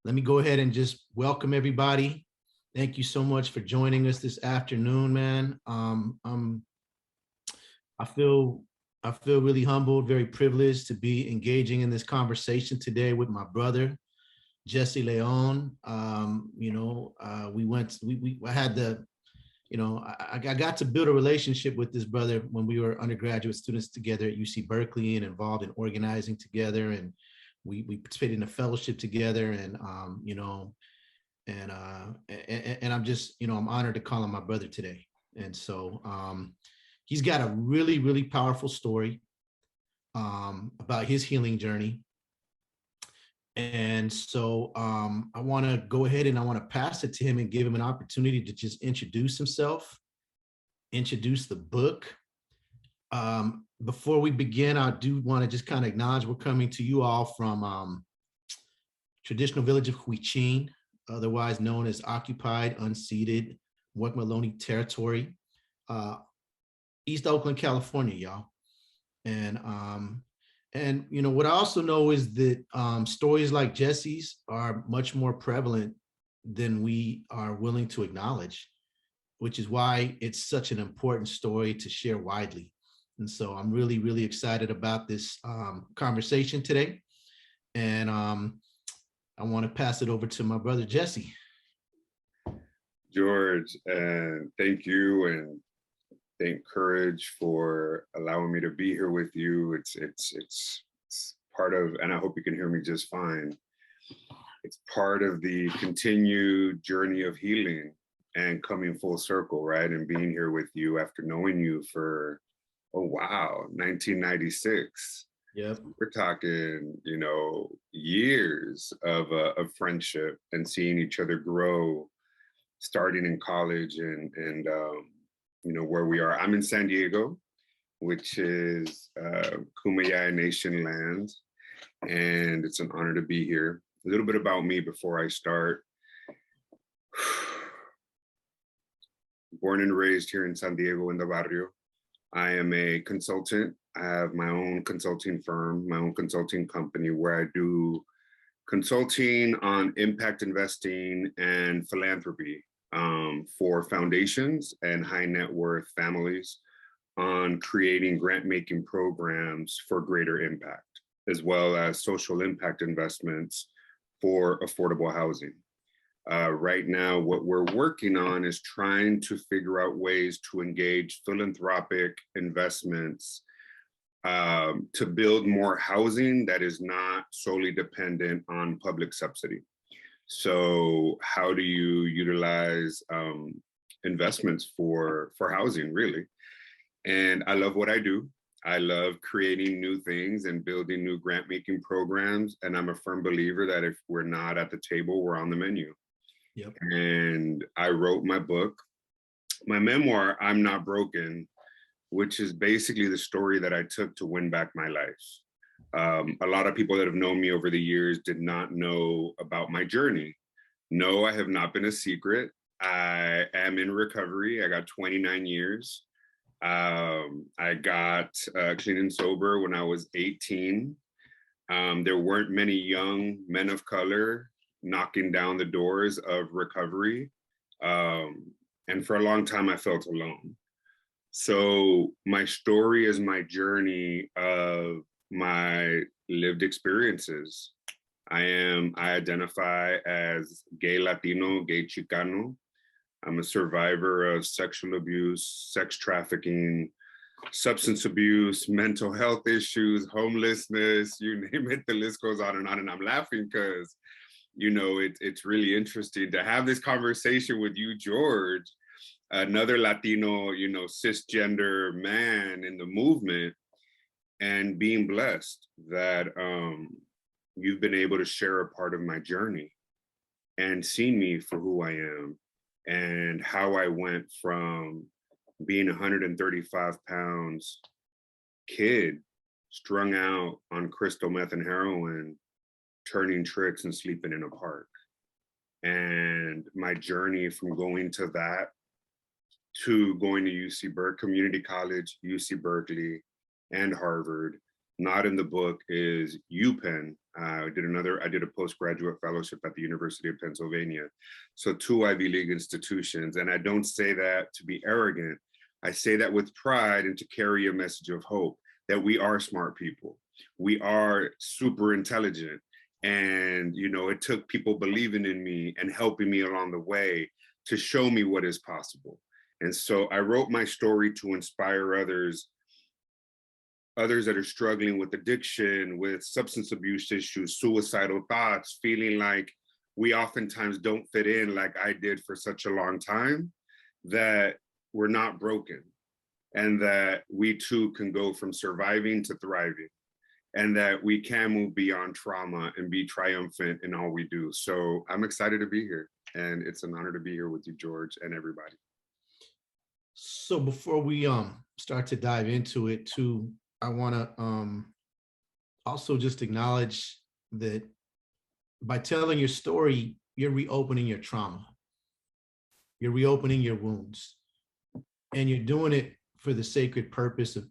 let me go ahead and just welcome everybody. Thank you so much for joining us this afternoon, man. I feel I feel really humbled, very privileged to be engaging in this conversation today with my brother, Jesse Leon. I had the, I got to build a relationship with this brother when we were undergraduate students together at UC Berkeley and involved in organizing together. And we participated in a fellowship together. And, and I'm just, I'm honored to call him my brother today. And so he's got a really, really powerful story about his healing journey. And so I want to go ahead and I want to pass it to him and give him an opportunity to just introduce himself, introduce the book. Before we begin, I do want to just kind of acknowledge we're coming to you all from traditional village of CURYJ, otherwise known as occupied, unceded, Wekmaloni territory, East Oakland, California, y'all. And what I also know is that stories like Jesse's are much more prevalent than we are willing to acknowledge, which is why it's such an important story to share widely. And so I'm really, really excited about this conversation today. And I want to pass it over to my brother, Jesse. George, and thank you, and thank CURYJ for allowing me to be here with you. It's part of, and I hope you can hear me just fine. It's part of the continued journey of healing and coming full circle, right? And being here with you after knowing you for, oh wow, 1996. Yep. We're talking, years of friendship and seeing each other grow, starting in college and where we are. I'm in San Diego, which is Kumeyaay Nation land, and it's an honor to be here. A little bit about me before I start. Born and raised here in San Diego in the barrio. I am a consultant. I have my own consulting firm, my own consulting company where I do consulting on impact investing and philanthropy for foundations and high net worth families on creating grant-making programs for greater impact, as well as social impact investments for affordable housing. Right now, what we're working on is trying to figure out ways to engage philanthropic investments to build more housing that is not solely dependent on public subsidy. So how do you utilize investments for housing, really? And I love what I do. I love creating new things and building new grant-making programs. And I'm a firm believer that if we're not at the table, we're on the menu. Yep. And I wrote my book, my memoir, I'm Not Broken, which is basically the story that I took to win back my life. A lot of people that have known me over the years did not know about my journey. No, I have not been a secret. I am in recovery. I got 29 years. I got clean and sober when I was 18. There weren't many young men of color knocking down the doors of recovery. And for a long time, I felt alone. So my story is my journey of my lived experiences. I identify as gay Latino, gay Chicano. I'm a survivor of sexual abuse, sex trafficking, substance abuse, mental health issues, homelessness, you name it, the list goes on. And I'm laughing because, it's really interesting to have this conversation with you, George, another Latino, cisgender man in the movement, and being blessed that you've been able to share a part of my journey and seen me for who I am and how I went from being 135 pounds kid, strung out on crystal meth and heroin, turning tricks and sleeping in a park. And my journey from going to that to going to UC Berkeley Community College, UC Berkeley, and Harvard, not in the book, is UPenn. I did a postgraduate fellowship at the University of Pennsylvania. So 2 Ivy League institutions. And I don't say that to be arrogant. I say that with pride and to carry a message of hope that we are smart people. We are super intelligent. And, you know, it took people believing in me and helping me along the way to show me what is possible. And so I wrote my story to inspire others that are struggling with addiction, with substance abuse issues, suicidal thoughts, feeling like we oftentimes don't fit in like I did for such a long time, that we're not broken, and that we too can go from surviving to thriving, and that we can move beyond trauma and be triumphant in all we do. So I'm excited to be here, and it's an honor to be here with you, George, and everybody. So before we start to dive into it too, I want to also just acknowledge that by telling your story, you're reopening your trauma. You're reopening your wounds. And you're doing it for the sacred purpose of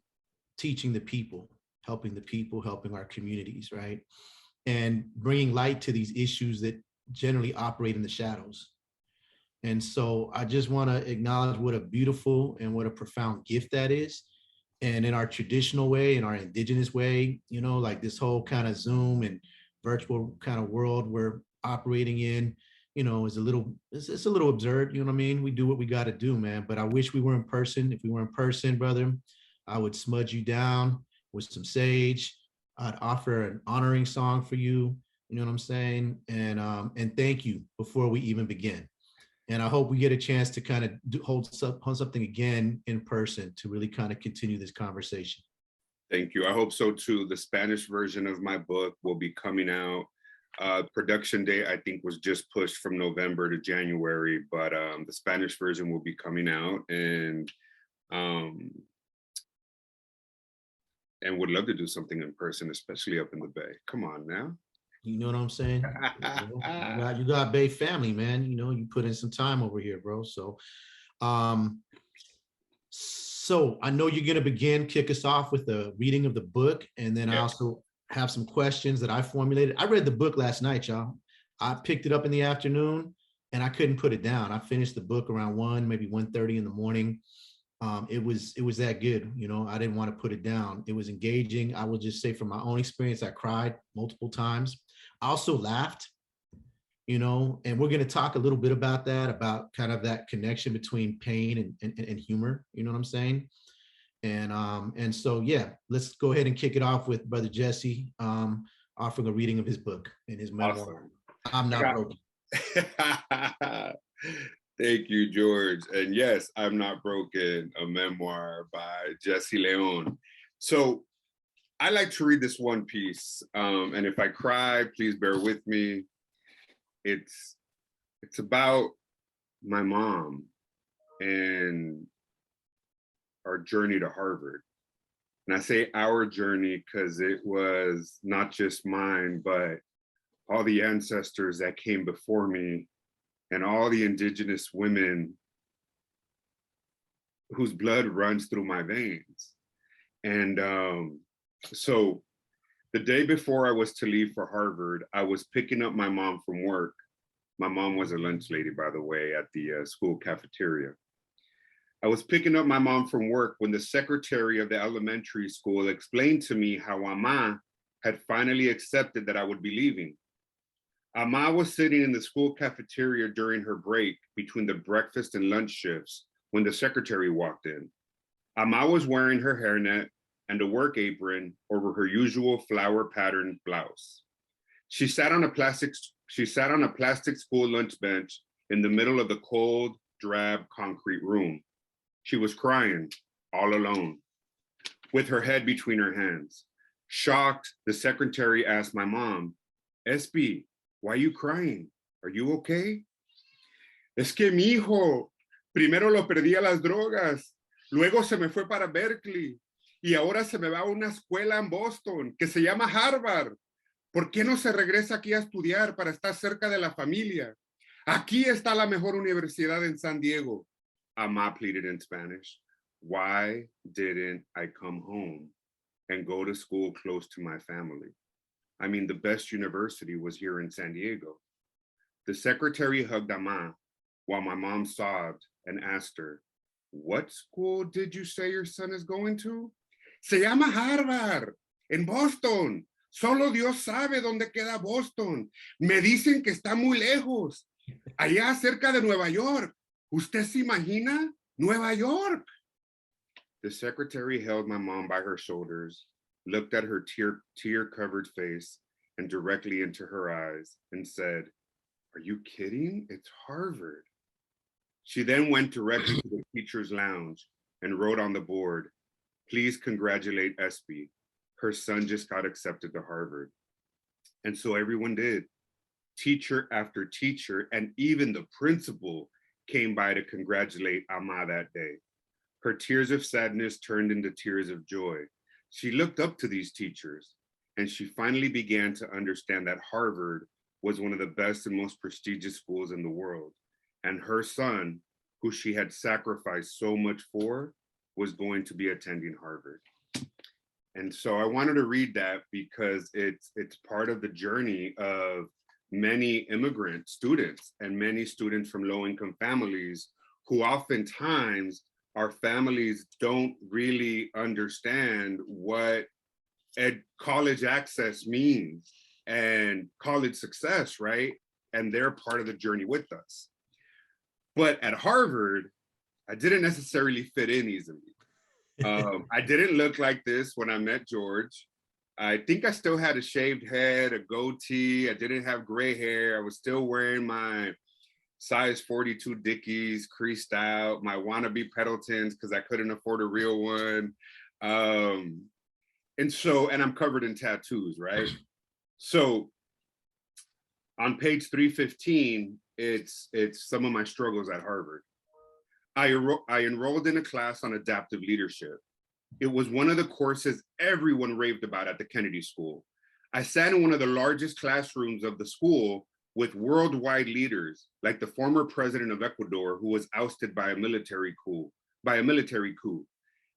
teaching the people, helping our communities, right? And bringing light to these issues that generally operate in the shadows. And so I just want to acknowledge what a beautiful and what a profound gift that is. And in our traditional way, in our indigenous way, you know, like this whole kind of Zoom and virtual kind of world we're operating in, you know, is it's a little absurd. You know what I mean? We do what we got to do, man. But I wish we were in person. If we were in person, brother, I would smudge you down with some sage. I'd offer an honoring song for you. You know what I'm saying? And thank you before we even begin. And I hope we get a chance to kind of hold something again in person to really kind of continue this conversation. Thank you. I hope so too. The Spanish version of my book will be coming out. Production date, I think, was just pushed from November to January, but the Spanish version will be coming out, and would love to do something in person, especially up in the Bay. Come on now. You know what I'm saying? You got Bay family, man. You know, you put in some time over here, bro. So I know you're going to kick us off with the reading of the book. And then I also have some questions that I formulated. I read the book last night, y'all. I picked it up in the afternoon and I couldn't put it down. I finished the book around 1, maybe 1:30 in the morning. It was that good. You know, I didn't want to put it down. It was engaging. I will just say from my own experience, I cried multiple times. I also laughed, you know, and we're going to talk a little bit about that, about kind of that connection between pain and humor. You know what I'm saying? And so, yeah, let's go ahead and kick it off with Brother Jesse offering a reading of his book and his memoir. Awesome. I'm Not Broken. Thank you, George. And yes, I'm Not Broken, a memoir by Jesse Leon. So I like to read this one piece. And if I cry, please bear with me. It's about my mom and our journey to Harvard. And I say our journey because it was not just mine, but all the ancestors that came before me and all the indigenous women whose blood runs through my veins. And so the day before I was to leave for Harvard, I was picking up my mom from work. My mom was a lunch lady, by the way, at the school cafeteria. I was picking up my mom from work when the secretary of the elementary school explained to me how Ama had finally accepted that I would be leaving. Ama was sitting in the school cafeteria during her break between the breakfast and lunch shifts when the secretary walked in. Ama was wearing her hairnet and a work apron over her usual flower patterned blouse. She sat on a plastic school lunch bench in the middle of the cold, drab concrete room. She was crying, all alone, with her head between her hands. Shocked, the secretary asked my mom, "SB, why are you crying? Are you okay?" "Es que mi hijo, primero lo perdí a las drogas, luego se me fue para Berkeley, y ahora se me va a una escuela en Boston que se llama Harvard. ¿Por qué no se regresa aquí a estudiar para estar cerca de la familia? Aquí está la mejor universidad en San Diego." Ama pleaded in Spanish. "Why didn't I come home?" and go to school close to my family. I mean, the best university was here in San Diego. The secretary hugged Ama while my mom sobbed and asked her, "What school did you say your son is going to?" "Se llama Harvard, en Boston. Solo Dios sabe dónde queda Boston. Me dicen que está muy lejos, allá cerca de Nueva York. ¿Usted se imagina? Nueva York." The secretary held my mom by her shoulders, looked at her tear-covered face and directly into her eyes and said, "Are you kidding? It's Harvard." She then went directly to the teacher's lounge and wrote on the board, "Please congratulate Espy. Her son just got accepted to Harvard." And so everyone did. Teacher after teacher, and even the principal came by to congratulate Ama that day. Her tears of sadness turned into tears of joy. She looked up to these teachers, and she finally began to understand that Harvard was one of the best and most prestigious schools in the world. And her son, who she had sacrificed so much for, was going to be attending Harvard. And so I wanted to read that because it's part of the journey of many immigrant students and many students from low-income families who oftentimes our families don't really understand what college access means and college success, right? And they're part of the journey with us. But at Harvard, I didn't necessarily fit in easily. I didn't look like this when I met George. I think I still had a shaved head, a goatee. I didn't have gray hair. I was still wearing my size 42 Dickies, creased out, my wannabe Pendletons because I couldn't afford a real one. And I'm covered in tattoos, right? So on page 315, it's some of my struggles at Harvard. I enrolled in a class on adaptive leadership. It was one of the courses everyone raved about at the Kennedy School. I sat in one of the largest classrooms of the school with worldwide leaders, like the former president of Ecuador, who was ousted by a military coup.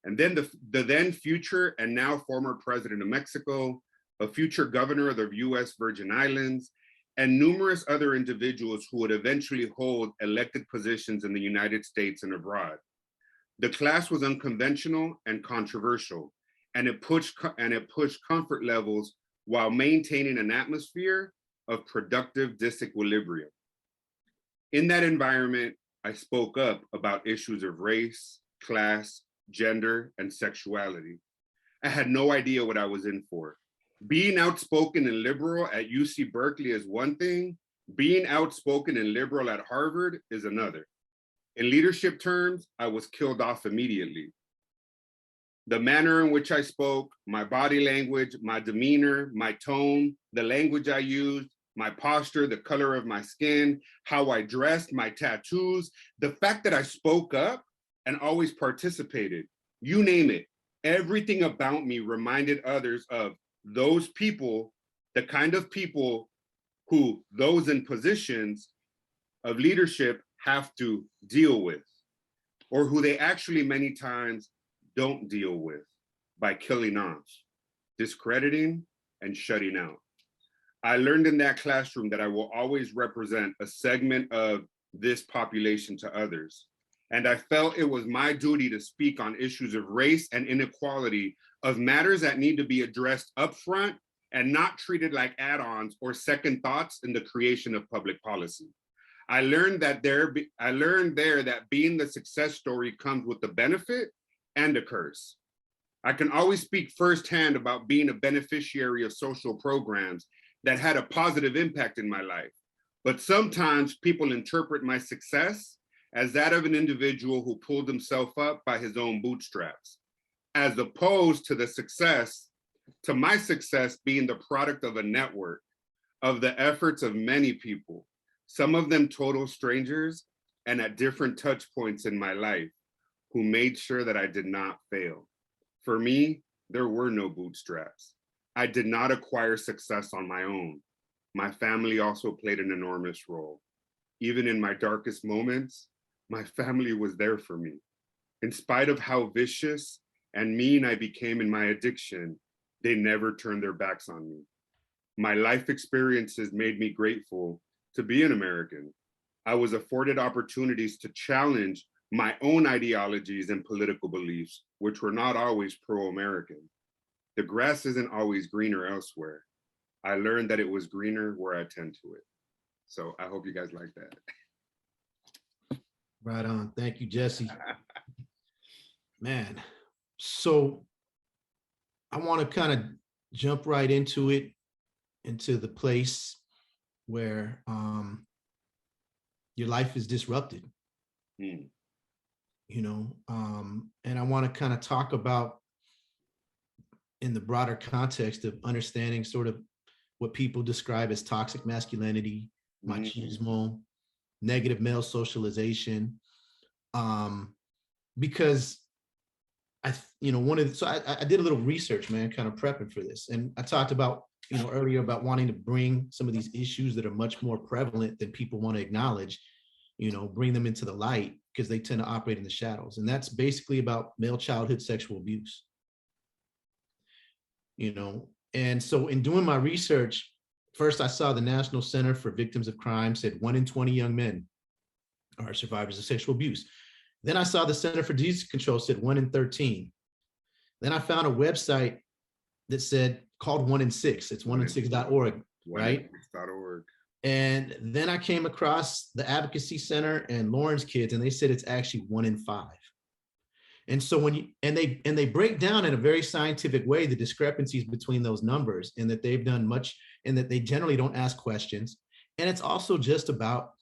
And then the then future and now former president of Mexico, a future governor of the US Virgin Islands, and numerous other individuals who would eventually hold elected positions in the United States and abroad. The class was unconventional and controversial, and it pushed comfort levels while maintaining an atmosphere of productive disequilibrium. In that environment, I spoke up about issues of race, class, gender, and sexuality. I had no idea what I was in for. Being outspoken and liberal at UC Berkeley is one thing. Being outspoken and liberal at Harvard is another. In leadership terms, I was killed off immediately. The manner in which I spoke, my body language, my demeanor, my tone, the language I used, my posture, the color of my skin, how I dressed, my tattoos, the fact that I spoke up and always participated, you name it, everything about me reminded others of those people, the kind of people who those in positions of leadership have to deal with, or who they actually many times don't deal with by killing off, discrediting, and shutting out. I learned in that classroom that I will always represent a segment of this population to others. And I felt it was my duty to speak on issues of race and inequality, of matters that need to be addressed upfront and not treated like add-ons or second thoughts in the creation of public policy. I learned there that being the success story comes with a benefit and a curse. I can always speak firsthand about being a beneficiary of social programs that had a positive impact in my life. But sometimes people interpret my success as that of an individual who pulled himself up by his own bootstraps, as opposed to my success being the product of a network, of the efforts of many people, some of them total strangers and at different touch points in my life, who made sure that I did not fail. For me, there were no bootstraps. I did not acquire success on my own. My family also played an enormous role. Even in my darkest moments, my family was there for me. In spite of how vicious and mean I became in my addiction, they never turned their backs on me. My life experiences made me grateful to be an American. I was afforded opportunities to challenge my own ideologies and political beliefs, which were not always pro-American. The grass isn't always greener elsewhere. I learned that it was greener where I tend to it. So I hope you guys like that. Right on. Thank you, Jesse. Man, so I want to kind of jump right into it, into the place where your life is disrupted. Mm. And I want to kind of talk about, in the broader context of understanding sort of what people describe as toxic masculinity, machismo, negative male socialization, because I did a little research, man, kind of prepping for this, and I talked about earlier about wanting to bring some of these issues that are much more prevalent than people want to acknowledge, bring them into the light, because they tend to operate in the shadows, and that's basically about male childhood sexual abuse. And so in doing my research, first I saw the National Center for Victims of Crime said 1 in 20 young men are survivors of sexual abuse. Then I saw the Center for Disease Control said 1 in 13. Then I found a website that said called 1 in 6. It's 1in6.org, right? 1in6.org. And then I came across the Advocacy Center and Lawrence Kids, and they said it's actually 1 in 5. And so they break down in a very scientific way the discrepancies between those numbers, and that they've done much, and that they generally don't ask questions. And it's also just about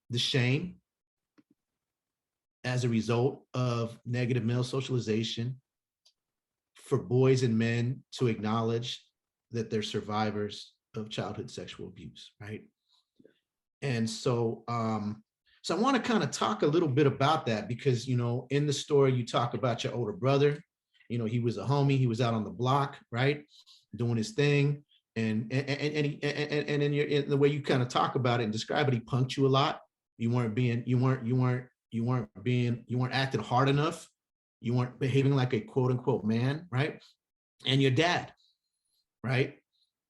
the shame as a result of negative male socialization for boys and men to acknowledge that they're survivors of childhood sexual abuse, right? And so I want to kind of talk a little bit about that, because, in the story, you talk about your older brother. He was a homie. He was out on the block, right, doing his thing. And in the way you kind of talk about it and describe it, he punked you a lot. You weren't acting hard enough. You weren't behaving like a quote unquote man, right? And your dad, right?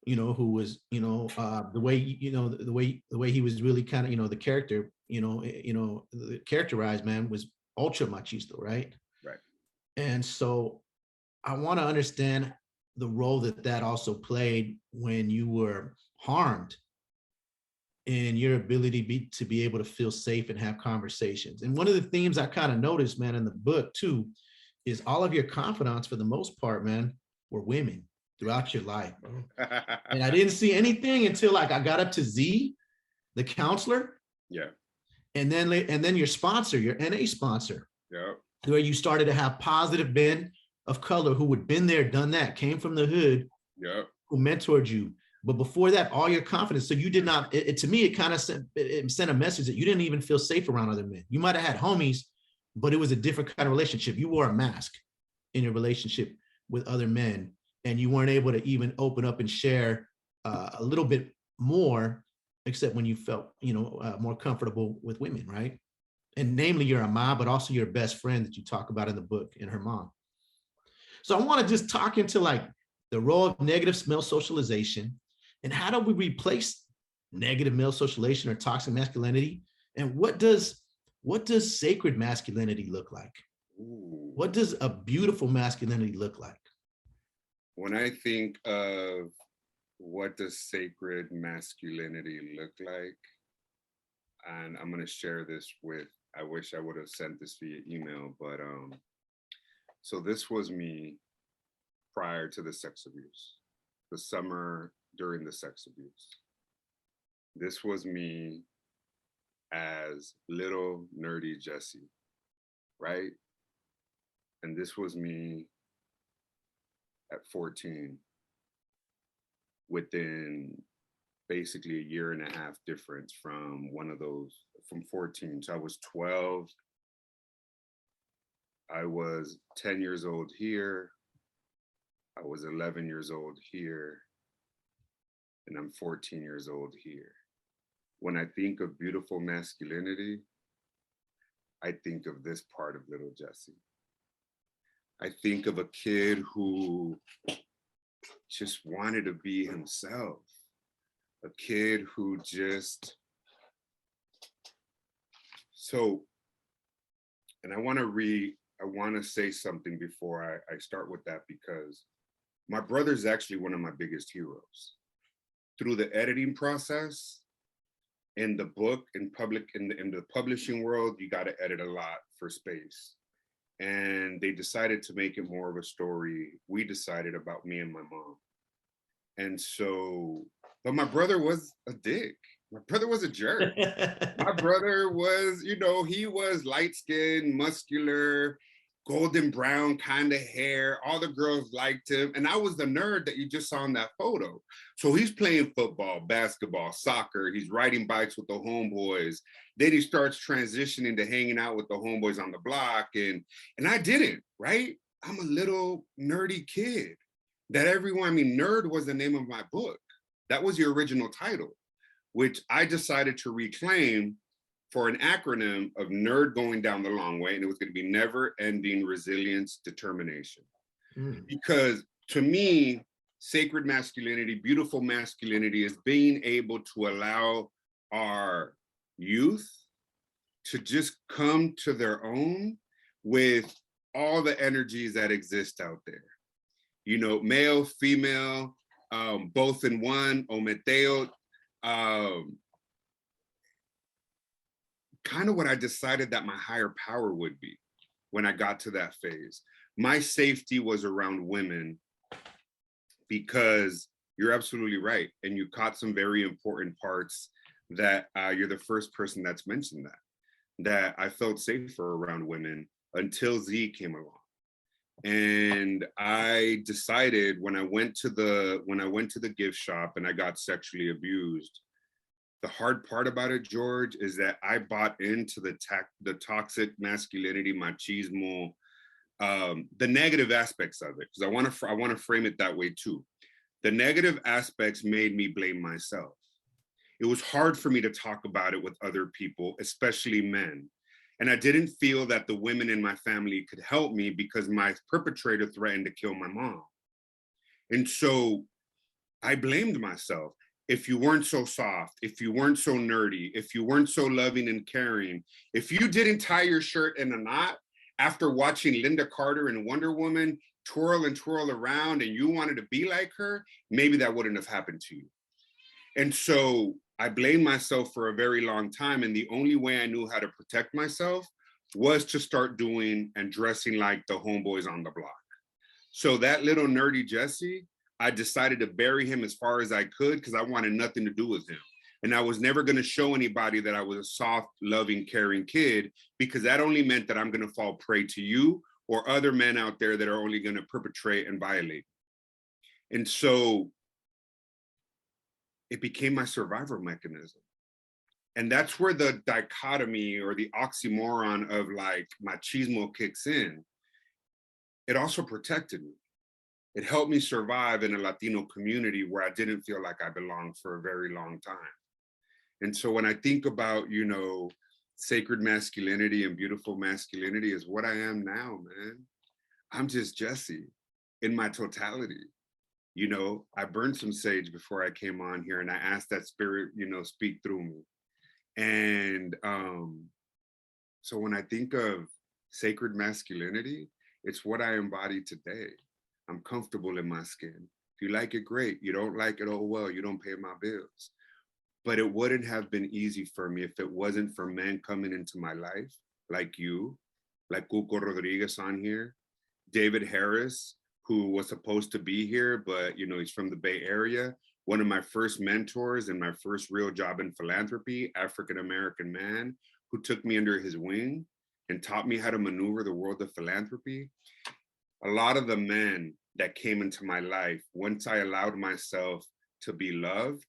Who was, the way he was really kind of, the character, characterized, man, was ultra machisto, right? Right. And so I want to understand the role that also played when you were harmed in your ability to be able to feel safe and have conversations. And one of the themes I kind of noticed, man, in the book too, is all of your confidants, for the most part, man, were women throughout your life, bro. And I didn't see anything until I got up to Z, the counselor. Yeah. And then your sponsor, your NA sponsor. Yeah. Where you started to have positive men of color who had been there, done that, came from the hood, yeah, who mentored you. But before that, all your confidence. So you did not, to me, it kind of sent a message that you didn't even feel safe around other men. You might've had homies, but it was a different kind of relationship. You wore a mask in your relationship with other men, and you weren't able to even open up and share a little bit more, except when you felt, more comfortable with women, right? And namely your mom, but also your best friend that you talk about in the book, and her mom. So I want to just talk into like the role of negative male socialization, and how do we replace negative male socialization or toxic masculinity? And what does sacred masculinity look like? Ooh. What does a beautiful masculinity look like? When I think of what does sacred masculinity look like, and I'm going to share this with, I wish I would have sent this via email, but so this was me prior to the sex abuse, the summer during the sex abuse. This was me as little nerdy Jesse, right? And this was me at 14, within basically a year and a half difference from one of those, from 14. So I was 12. I was 10 years old here. I was 11 years old here. And I'm 14 years old here. When I think of beautiful masculinity, I think of this part of little Jesse. I think of a kid who just wanted to be himself, a kid who just, so, and I want to say something before I start with that, because my brother's actually one of my biggest heroes. Through the editing process, in the book, in the publishing world, you got to edit a lot for space. And they decided to make it more of a story. We decided about me and my mom. And so, but my brother was a dick. My brother was a jerk. My brother was, you know, he was light skinned, muscular, golden brown kind of hair. All the girls liked him. And I was the nerd that you just saw in that photo. So he's playing football, basketball, soccer. He's riding bikes with the homeboys. Then he starts transitioning to hanging out with the homeboys on the block. And I didn't, right? I'm a little nerdy kid that everyone, I mean, nerd was the name of my book. That was the original title, which I decided to reclaim for an acronym of nerd going down the long way. And it was going to be never ending resilience, determination. Because to me, sacred masculinity, beautiful masculinity is being able to allow our youth to just come to their own with all the energies that exist out there. You know, male, female, both in one, ometeo, kind of what I decided that my higher power would be when I got to that phase. My safety was around women, because you're absolutely right. And you caught some very important parts that you're the first person that's mentioned that I felt safer around women until Z came along. And I decided when I went to the gift shop and I got sexually abused, the hard part about it, George, is that I bought into the toxic masculinity, machismo, the negative aspects of it, because I want to frame it that way too. The negative aspects made me blame myself. It was hard for me to talk about it with other people, especially men. And I didn't feel that the women in my family could help me because my perpetrator threatened to kill my mom. And so I blamed myself. If you weren't so soft, if you weren't so nerdy, if you weren't so loving and caring, if you didn't tie your shirt in a knot after watching Linda Carter and Wonder Woman twirl and twirl around and you wanted to be like her, maybe that wouldn't have happened to you. And so I blamed myself for a very long time. And the only way I knew how to protect myself was to start doing and dressing like the homeboys on the block. So that little nerdy Jesse, I decided to bury him as far as I could because I wanted nothing to do with him. And I was never going to show anybody that I was a soft, loving, caring kid, because that only meant that I'm going to fall prey to you or other men out there that are only going to perpetrate and violate. And so it became my survival mechanism. And that's where the dichotomy or the oxymoron of like machismo kicks in. It also protected me. It helped me survive in a Latino community where I didn't feel like I belonged for a very long time. And so when I think about, you know, sacred masculinity and beautiful masculinity is what I am now, man. I'm just Jesse in my totality. You know, I burned some sage before I came on here and I asked that spirit, you know, speak through me. And so when I think of sacred masculinity, it's what I embody today. I'm comfortable in my skin. If you like it, great. You don't like it, oh well, you don't pay my bills. But it wouldn't have been easy for me if it wasn't for men coming into my life, like you, like Cuco Rodriguez on here, David Harris, who was supposed to be here, but you know, he's from the Bay Area. One of my first mentors and my first real job in philanthropy, African-American man, who took me under his wing and taught me how to maneuver the world of philanthropy. A lot of the men that came into my life, once I allowed myself to be loved,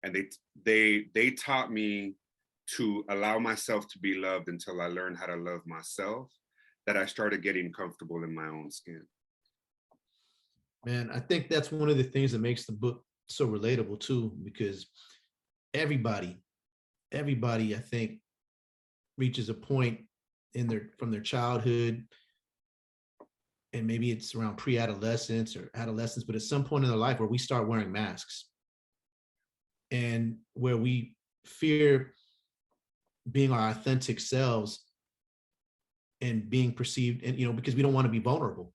and they taught me to allow myself to be loved until I learned how to love myself, that I started getting comfortable in my own skin. Man, I think that's one of the things that makes the book so relatable too, because everybody, I think, reaches a point in from their childhood and maybe it's around pre-adolescence or adolescence, but at some point in their life where we start wearing masks and where we fear being our authentic selves and being perceived, and because we don't want to be vulnerable,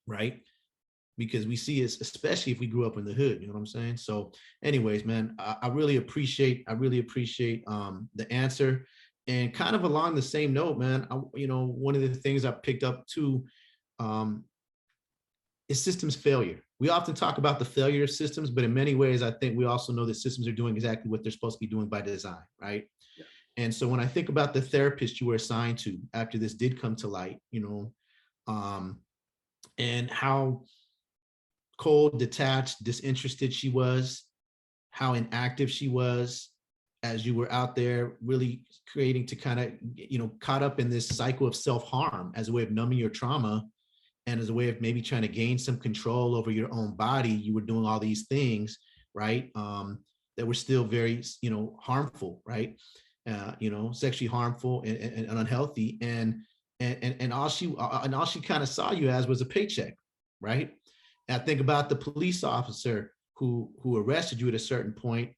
right? Because we see it, especially if we grew up in the hood, you know what I'm saying? So anyways, man, I really appreciate the answer. And kind of along the same note, man, one of the things I picked up too, um, is systems failure. We often talk about the failure of systems, but in many ways, I think we also know that systems are doing exactly what they're supposed to be doing by design, right? Yeah. And so when I think about the therapist you were assigned to after this did come to light, and how cold, detached, disinterested she was, how inactive she was as you were out there really creating to kind of, caught up in this cycle of self-harm as a way of numbing your trauma and as a way of maybe trying to gain some control over your own body. You were doing all these things, right? That were still very, harmful, right? Sexually harmful and unhealthy. And all she kind of saw you as was a paycheck, right? And I think about the police officer who arrested you at a certain point,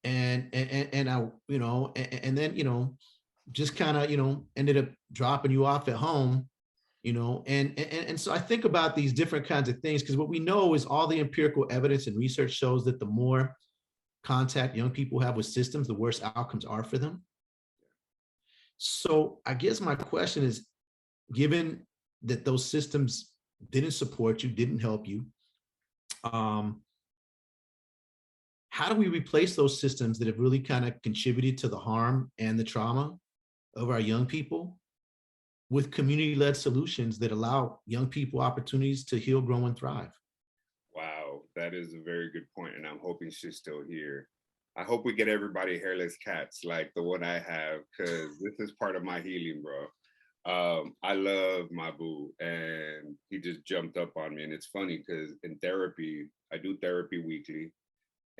and I, and then just kind of ended up dropping you off at home, and so I think about these different kinds of things because what we know is all the empirical evidence and research shows that the more contact young people have with systems, the worse outcomes are for them. So I guess my question is, given that those systems didn't support you, didn't help you, how do we replace those systems that have really kind of contributed to the harm and the trauma of our young people with community-led solutions that allow young people opportunities to heal, grow, and thrive? Wow, that is a very good point, and I'm hoping she's still here. I hope we get everybody hairless cats like the one I have, because this is part of my healing, bro. I love my boo, and he just jumped up on me. And it's funny because in therapy, I do therapy weekly.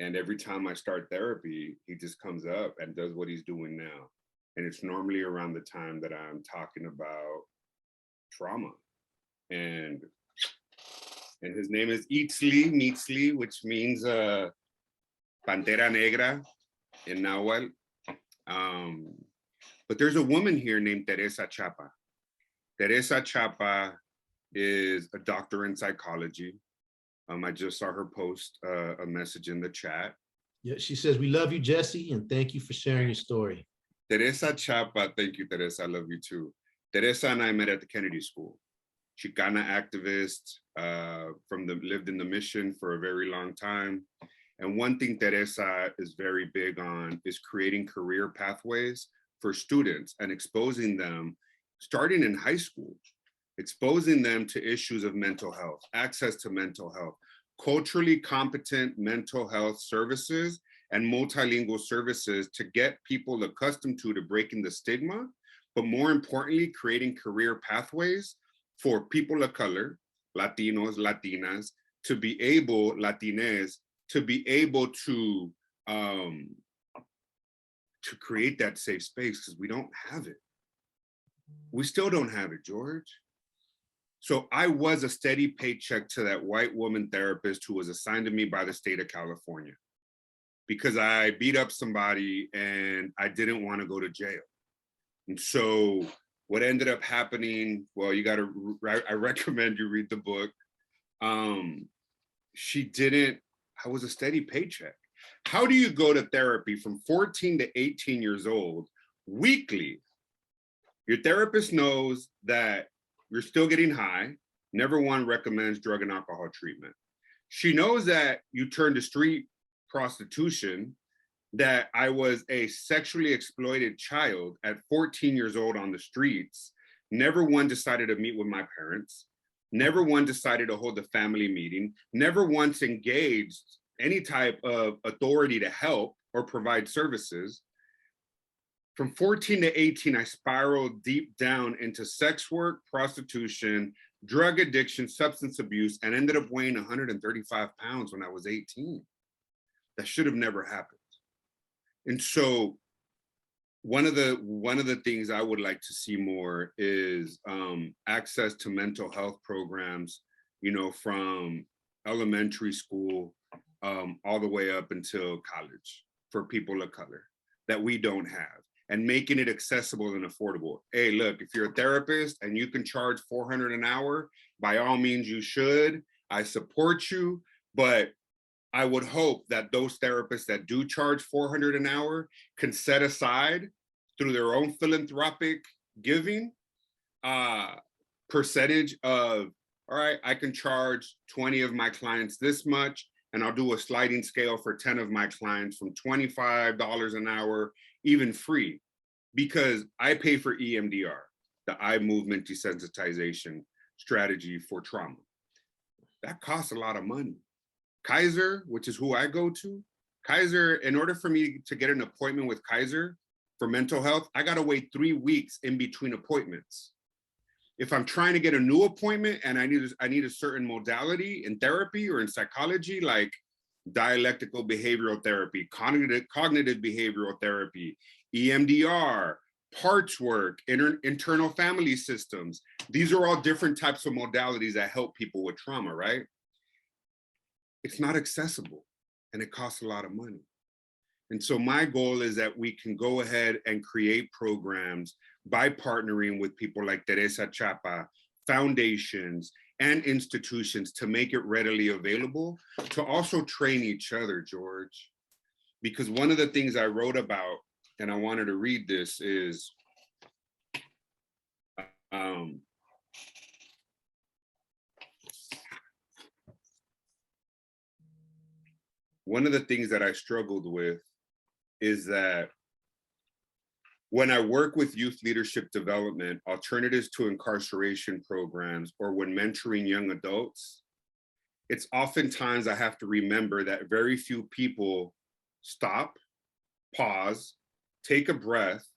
And every time I start therapy, he just comes up and does what he's doing now. And it's normally around the time that I'm talking about trauma. And his name is Meatsli, which means Pantera Negra in Nahuatl. But there's a woman here named Teresa Chapa. Teresa Chapa is a doctor in psychology. I just saw her post a message in the chat. Yeah, she says, "We love you, Jesse, and thank you for sharing your story." Teresa Chapa, thank you, Teresa. I love you too. Teresa and I met at the Kennedy School. Chicana activist, lived in the Mission for a very long time. And one thing Teresa is very big on is creating career pathways for students and exposing them, starting in high school, exposing them to issues of mental health, access to mental health, culturally competent mental health services, and multilingual services to get people accustomed to breaking the stigma, but more importantly, creating career pathways for people of color, Latinos, Latinas, to be able, Latines, to be able to create that safe space, because we don't have it. We still don't have it, George. So I was a steady paycheck to that white woman therapist who was assigned to me by the state of California because I beat up somebody and I didn't want to go to jail. And so what ended up happening, well, I recommend you read the book. I was a steady paycheck. How do you go to therapy from 14 to 18 years old weekly? Your therapist knows that you're still getting high. Never one recommends drug and alcohol treatment. She knows that you turned to street prostitution, that I was a sexually exploited child at 14 years old on the streets. Never one decided to meet with my parents. Never one decided to hold a family meeting. Never once engaged any type of authority to help or provide services. From 14 to 18, I spiraled deep down into sex work, prostitution, drug addiction, substance abuse, and ended up weighing 135 pounds when I was 18. That should have never happened. And so one of the things I would like to see more is access to mental health programs, you know, from elementary school all the way up until college for people of color that we don't have, and making it accessible and affordable. Hey, look, if you're a therapist and you can charge $400 an hour, by all means you should. I support you, but I would hope that those therapists that do charge $400 an hour can set aside through their own philanthropic giving percentage of, all right, I can charge 20 of my clients this much, and I'll do a sliding scale for 10 of my clients from $25 an hour, even free, because I pay for EMDR, the eye movement desensitization strategy for trauma. That costs a lot of money. Kaiser, which is who I go to, Kaiser, in order for me to get an appointment with Kaiser for mental health, I gotta wait 3 weeks in between appointments. If I'm trying to get a new appointment and I need a certain modality in therapy or in psychology, like dialectical behavioral therapy, cognitive behavioral therapy, EMDR, parts work, internal family systems, these are all different types of modalities that help people with trauma, right? It's not accessible and it costs a lot of money. And so my goal is that we can go ahead and create programs by partnering with people like Teresa Chapa, foundations, and institutions to make it readily available, to also train each other, George. Because one of the things I wrote about, and I wanted to read this, is one of the things that I struggled with is that when I work with youth leadership development, alternatives to incarceration programs, or when mentoring young adults, it's oftentimes I have to remember that very few people stop, pause, take a breath,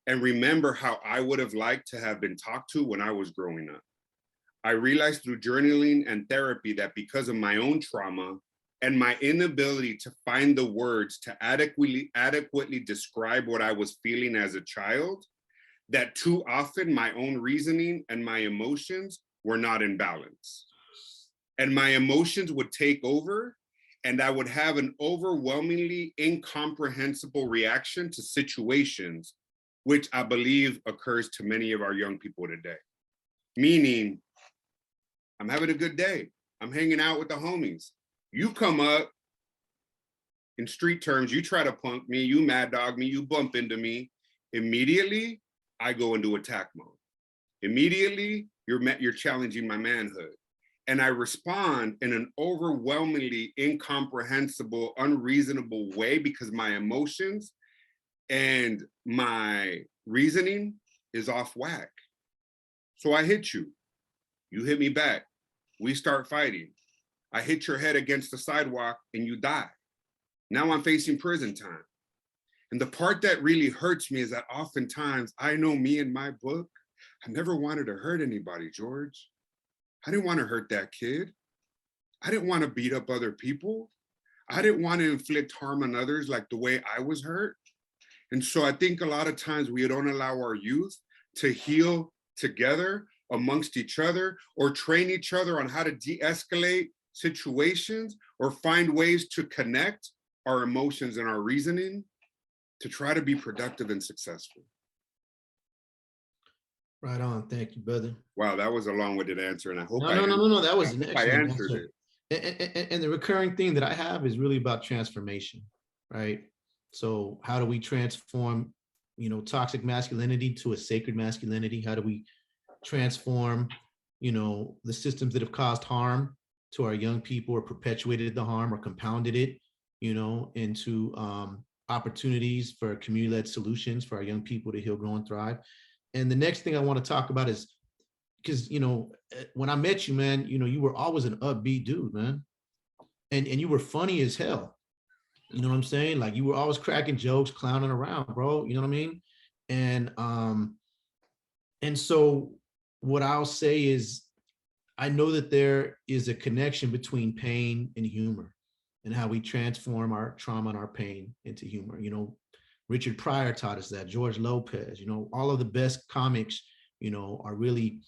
and remember how I would have liked to have been talked to when I was growing up. I realized through journaling and therapy that because of my own trauma and my inability to find the words to adequately describe what I was feeling as a child, that too often my own reasoning and my emotions were not in balance. And my emotions would take over, and I would have an overwhelmingly incomprehensible reaction to situations, which I believe occurs to many of our young people today. Meaning, I'm having a good day. I'm hanging out with the homies. You come up, in street terms, you try to punk me, you mad dog me, you bump into me. Immediately, I go into attack mode. Immediately, you're challenging my manhood. And I respond in an overwhelmingly incomprehensible, unreasonable way because my emotions and my reasoning is off whack. So I hit you. You hit me back. We start fighting. I hit your head against the sidewalk and you die. Now I'm facing prison time. And the part that really hurts me is that oftentimes, I know me in my book, I never wanted to hurt anybody, George. I didn't want to hurt that kid. I didn't want to beat up other people. I didn't want to inflict harm on others like the way I was hurt. And so I think a lot of times we don't allow our youth to heal together amongst each other, or train each other on how to de-escalate situations, or find ways to connect our emotions and our reasoning to try to be productive and successful. Right on. Thank you, brother. Wow, that was a long-winded answer, and I hope No. That was an I excellent answered answer. it. And the recurring theme that I have is really about transformation, right? So how do we transform, toxic masculinity to a sacred masculinity? How do we transform, the systems that have caused harm to our young people, or perpetuated the harm, or compounded it, into opportunities for community-led solutions for our young people to heal, grow, and thrive. And the next thing I want to talk about is, because, when I met you, man, you were always an upbeat dude, man. And you were funny as hell. You know what I'm saying? Like, you were always cracking jokes, clowning around, bro. You know what I mean? And so what I'll say is, I know that there is a connection between pain and humor, and how we transform our trauma and our pain into humor. Richard Pryor taught us that, George Lopez, all of the best comics, are really,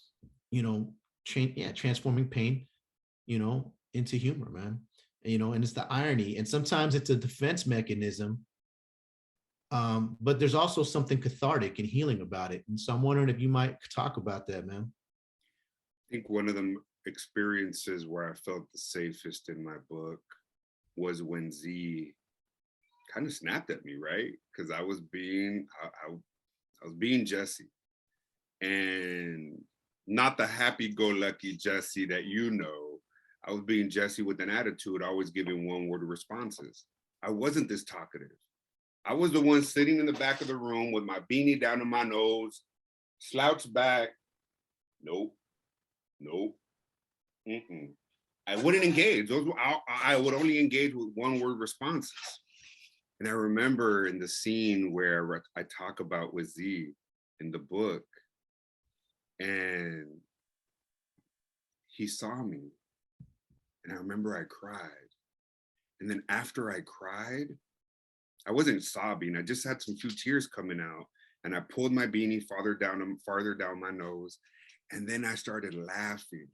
transforming pain, into humor, man. And it's the irony. And sometimes it's a defense mechanism. But there's also something cathartic and healing about it. And so I'm wondering if you might talk about that, man. I think one of the experiences where I felt the safest in my book was when Z kind of snapped at me, right? Because I was being Jesse, and not the happy-go-lucky Jesse that you know. I was being Jesse with an attitude, always giving one-word responses. I wasn't this talkative. I was the one sitting in the back of the room with my beanie down to my nose, slouched back. Nope, nope. I wouldn't engage. I would only engage with one-word responses. And I remember in the scene where I talk about with Z in the book, and he saw me, and I remember I cried. And then after I cried, I wasn't sobbing. I just had some few tears coming out, and I pulled my beanie farther down my nose, and then I started laughing.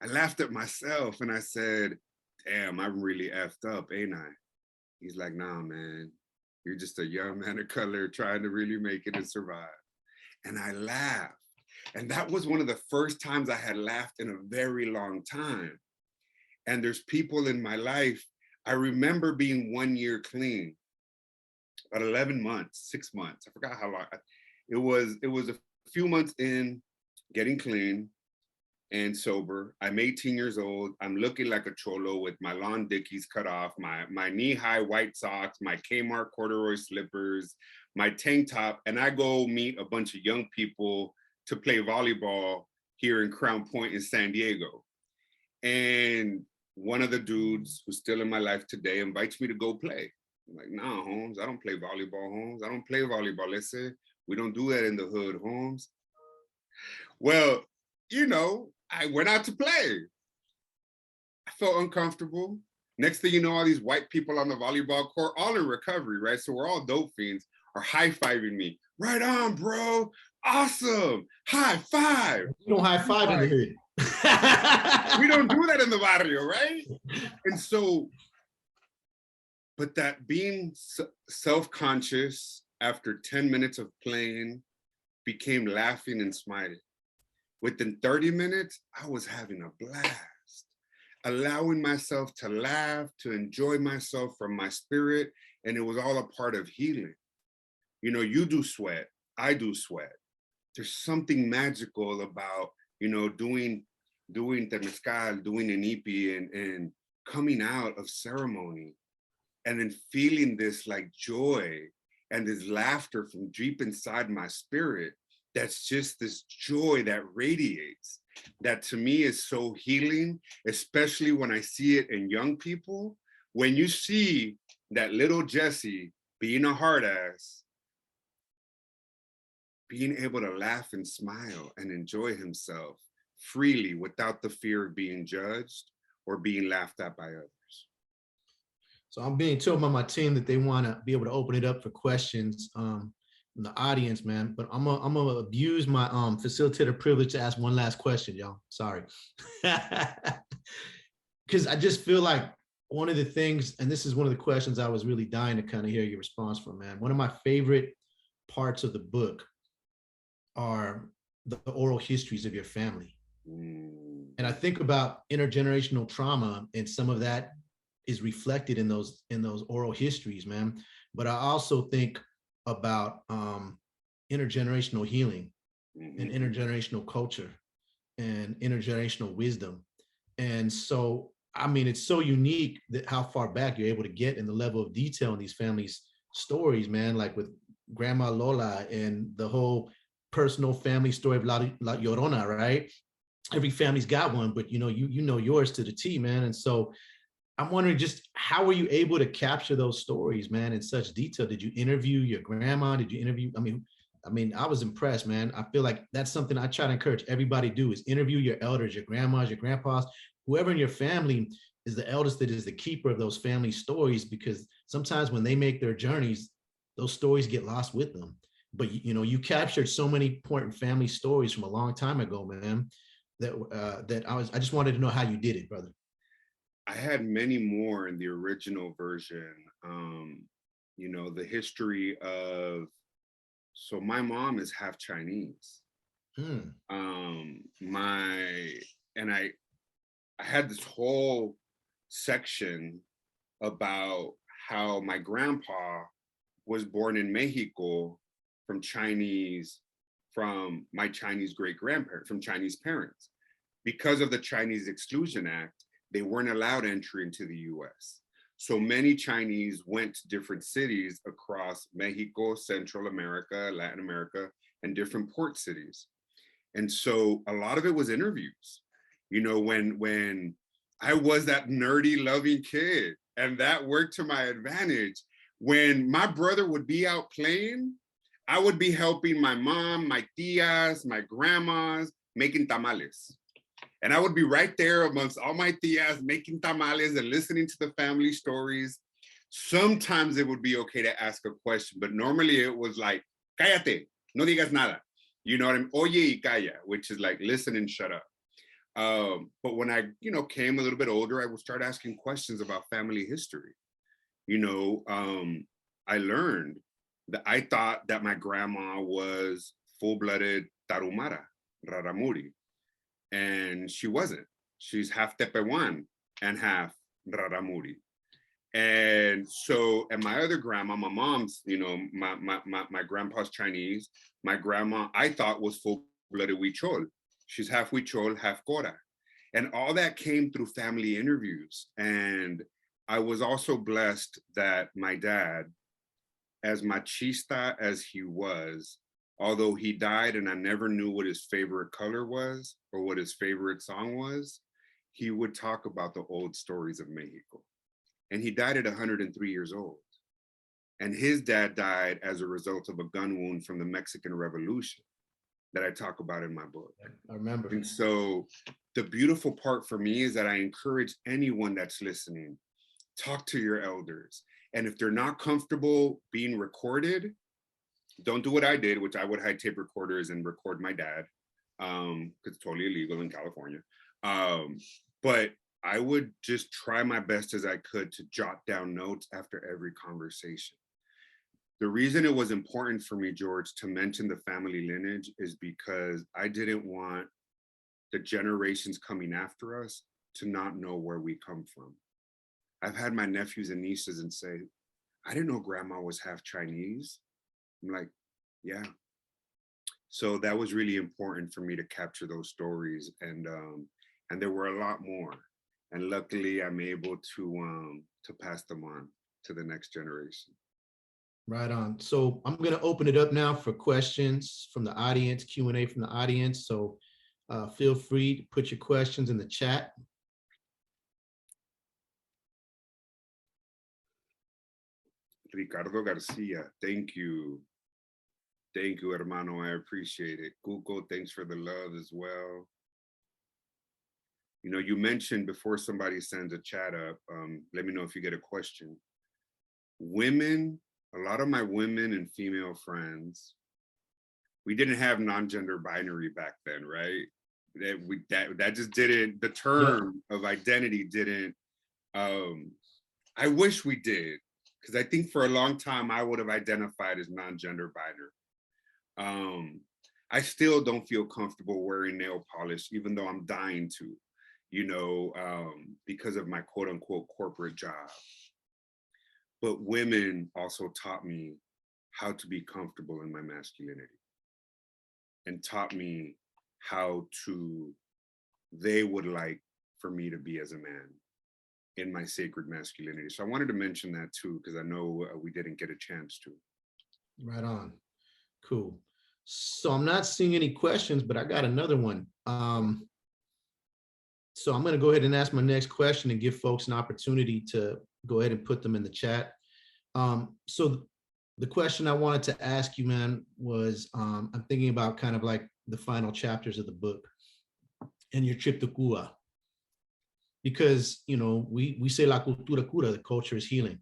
I laughed at myself, and I said, "Damn, I'm really effed up, ain't I?" He's like, "Nah, man, you're just a young man of color trying to really make it and survive." And I laughed. And that was one of the first times I had laughed in a very long time. And there's people in my life, I remember being 1 year clean, about 11 months, 6 months. I forgot how long. It was a few months in getting clean and sober. I'm 18 years old. I'm looking like a cholo with my lawn dickies cut off, my knee-high white socks, my Kmart corduroy slippers, my tank top, and I go meet a bunch of young people to play volleyball here in Crown Point in San Diego. And one of the dudes who's still in my life today invites me to go play. I'm like, "Nah, Holmes, I don't play volleyball, Holmes. I don't play volleyball. Listen, we don't do that in the hood, Holmes." Well, I went out to play. I felt uncomfortable. Next thing you know, all these white people on the volleyball court, all in recovery, right? So we're all dope fiends, are high-fiving me. "Right on, bro. Awesome. High five." You don't high five in the hood. We don't do that in the barrio, right? And so, but that being self-conscious after 10 minutes of playing became laughing and smiling. Within 30 minutes, I was having a blast, allowing myself to laugh, to enjoy myself from my spirit, and it was all a part of healing. You do sweat, I do sweat. There's something magical about, doing temescal, doing an ipi, and coming out of ceremony, and then feeling this like joy and this laughter from deep inside my spirit. That's just this joy that radiates, that to me is so healing, especially when I see it in young people. When you see that little Jesse being a hard ass, being able to laugh and smile and enjoy himself freely without the fear of being judged or being laughed at by others. So I'm being told by my team that they want to be able to open it up for questions from the audience, man. But I'm gonna abuse my facilitator privilege to ask one last question, y'all. Sorry. Because I just feel like one of the things, and this is one of the questions I was really dying to kind of hear your response from, man. One of my favorite parts of the book are the oral histories of your family. And I think about intergenerational trauma, and some of that is reflected in those oral histories, man. But I also think about intergenerational healing and intergenerational culture and intergenerational wisdom. And so, I mean, it's so unique that how far back you're able to get in the level of detail in these families' stories, man, like with Grandma Lola and the whole personal family story of La Llorona, right? Every family's got one, but you know yours to the T, man. And so I'm wondering, just how were you able to capture those stories, man, in such detail? Did you interview your grandma? Did you interview? I mean, I was impressed, man. I feel like that's something I try to encourage everybody to do, is interview your elders, your grandmas, your grandpas, whoever in your family is the eldest that is the keeper of those family stories, because sometimes when they make their journeys, those stories get lost with them. But you captured so many important family stories from a long time ago, man. That I just wanted to know how you did it, brother. I had many more in the original version. The history of, so my mom is half Chinese. Hmm. My and I had this whole section about how my grandpa was born in Mexico from my Chinese great grandparents, from Chinese parents. Because of the Chinese Exclusion Act, they weren't allowed entry into the US. So many Chinese went to different cities across Mexico, Central America, Latin America, and different port cities. And so a lot of it was interviews. When I was that nerdy, loving kid, and that worked to my advantage. When my brother would be out playing, I would be helping my mom, my tias, my grandmas, making tamales. And I would be right there amongst all my tias making tamales and listening to the family stories. Sometimes it would be okay to ask a question, but normally it was like, cállate, no digas nada. You know what I mean? Oye y calla, which is like listen and shut up. But when I, came a little bit older, I would start asking questions about family history. I learned that I thought that my grandma was full-blooded Tarumara, Raramuri, and she wasn't. She's half Tepehuan and half Raramuri. And my other grandma, my mom's, my grandpa's Chinese. My grandma, I thought, was full-blooded Huichol. She's half Huichol, half Cora. And all that came through family interviews. And I was also blessed that my dad, as machista as he was, although he died and I never knew what his favorite color was or what his favorite song was, he would talk about the old stories of Mexico. And he died at 103 years old. And his dad died as a result of a gun wound from the Mexican Revolution that I talk about in my book. I remember. And so the beautiful part for me is that I encourage anyone that's listening, talk to your elders. And if they're not comfortable being recorded, don't do what I did, which I would hide tape recorders and record my dad, because it's totally illegal in California. But I would just try my best as I could to jot down notes after every conversation. The reason it was important for me, George, to mention the family lineage is because I didn't want the generations coming after us to not know where we come from. I've had my nephews and nieces and say, I didn't know grandma was half Chinese. I'm like, yeah. So that was really important for me to capture those stories. And there were a lot more. And luckily I'm able to pass them on to the next generation. Right on. So I'm going to open it up now for questions from the audience, Q&A from the audience. So feel free to put your questions in the chat. Ricardo Garcia, thank you. Thank you, hermano. I appreciate it. Cuco, thanks for the love as well. You mentioned before somebody sends a chat up, let me know if you get a question. Women, a lot of my women and female friends, we didn't have non-gender binary back then, right? That just didn't, the term of identity didn't, I wish we did, because I think for a long time I would have identified as non-gender binary. I still don't feel comfortable wearing nail polish, even though I'm dying to, because of my quote unquote corporate job. But women also taught me how to be comfortable in my masculinity and taught me how they would like for me to be as a man in my sacred masculinity. So I wanted to mention that too, because I know we didn't get a chance to. Right on. Cool. So I'm not seeing any questions, but I got another one. So I'm going to go ahead and ask my next question and give folks an opportunity to go ahead and put them in the chat. So the question I wanted to ask you, man, was I'm thinking about kind of like the final chapters of the book and your trip to Cuba. Because, we say la cultura cura, the culture is healing,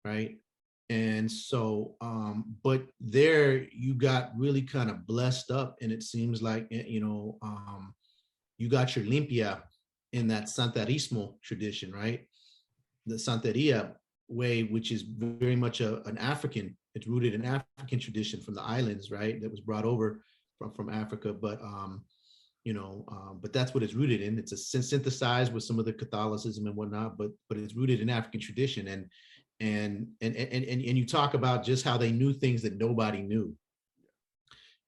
right? And so, but there you got really kind of blessed up, and it seems like, you got your limpia in that Santerismo tradition, right? The Santeria way, which is very much an African, it's rooted in African tradition from the islands, right? That was brought over from Africa, but that's what it's rooted in. It's a synthesized with some of the Catholicism and whatnot, but it's rooted in African tradition. And you talk about just how they knew things that nobody knew,